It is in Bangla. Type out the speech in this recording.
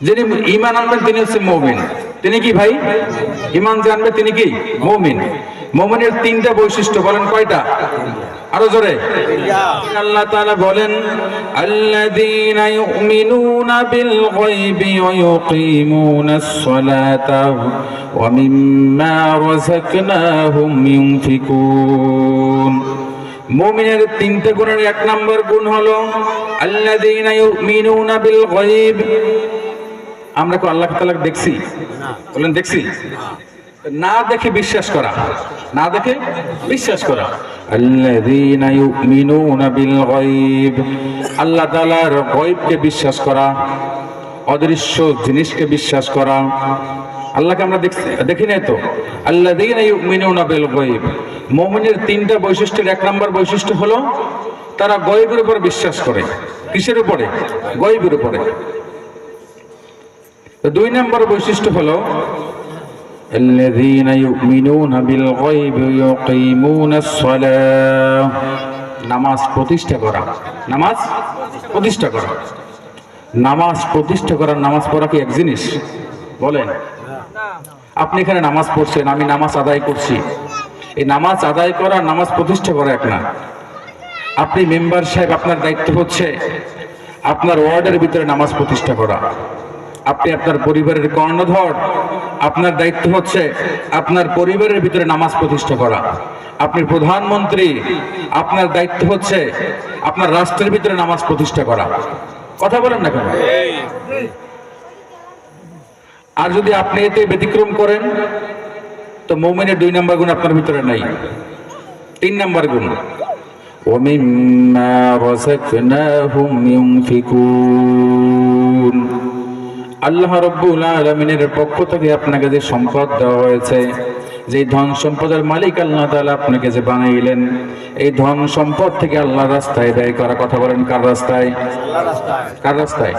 যিনি ঈমান আনবেন তিনি হচ্ছে মুমিন। তিনি কি ভাই? ঈমান যে আনবে তিনি কি? মুমিন। মুমিনের তিনটা বৈশিষ্ট্য, বলেন কয়টা? আরো জোরে। আল্লাহ তাআলা বলেন, আল্লাযীনা ইউমিনুনা বিল গায়বি ওয়া ইউকিমুনাস সালাতা ওয়া মিম্মা রাযাকনাহুম ইউনফিকুন। মুমিনের তিনটা গুণের এক নম্বর গুণ হলো আল্লাযীনা ইউমিনুনা বিল গায়ব। আমরা কি আল্লাহ তাআলা দেখছি? বলেন দেখছি? না দেখে বিশ্বাস করা, না দেখে বিশ্বাস করা। আল্লাযীনা ইউমিনুনা বিল গায়ব, আল্লাহ তাআলার গায়বকে বিশ্বাস করা, অদৃশ্য জিনিসকে বিশ্বাস করা। আল্লাহকে আমরা দেখি নাই তো। আল্লাযীনা ইউমিনুনা বিল গায়ব, মুমিনের তিনটা বৈশিষ্ট্যের এক নম্বর বৈশিষ্ট্য হলো তারা গায়বের উপর বিশ্বাস করে। কিসের উপরে? গায়বের উপরে। দুই নম্বর বৈশিষ্ট্য হলো الذين يؤمنون بالغيب ويقيمون الصلاة, নামাজ প্রতিষ্ঠা করা। নামাজ প্রতিষ্ঠা করা, নামাজ প্রতিষ্ঠা করা, নামাজ পড়া কি এক জিনিস? বলেন। আপনি এখানে নামাজ পড়ছেন, আমি নামাজ আদায় করছি, এই নামাজ আদায় করা নামাজ প্রতিষ্ঠা করা এক না। আপনি মেম্বার সাহেব, আপনার দায়িত্ব হচ্ছে আপনার ওয়ার্ডের ভিতরে নামাজ প্রতিষ্ঠা করা। আপনি আপনার পরিবারের কর্ণধর, আপনার দায়িত্ব হচ্ছে আপনার পরিবারের ভিতরে নামাজ প্রতিষ্ঠা করা। আপনি প্রধানমন্ত্রী, আপনার দায়িত্ব হচ্ছে আপনার রাষ্ট্রের ভিতরে নামাজ প্রতিষ্ঠা করা। কথা বলেন না কেন? আর যদি আপনি এতে ব্যতিক্রম করেন তো মুমিনের দুই নম্বর গুণ আপনার ভিতরে নাই। তিন নম্বর গুণ, ওয়ামিম্মা রাযাকনাহুম ইউনফিকুন, আল্লাহ রাব্বুল আলামিনের পক্ষ থেকে আপনাকে যে সম্পদ দেওয়া হয়েছে, যে ধন সম্পদের মালিক আল্লাহ তাআলা আপনাকে যে বানাইলেন, এই ধন সম্পদ থেকে আল্লাহর রাস্তায় ব্যয় করা। কথা বলেন কার রাস্তায়? কার রাস্তায়?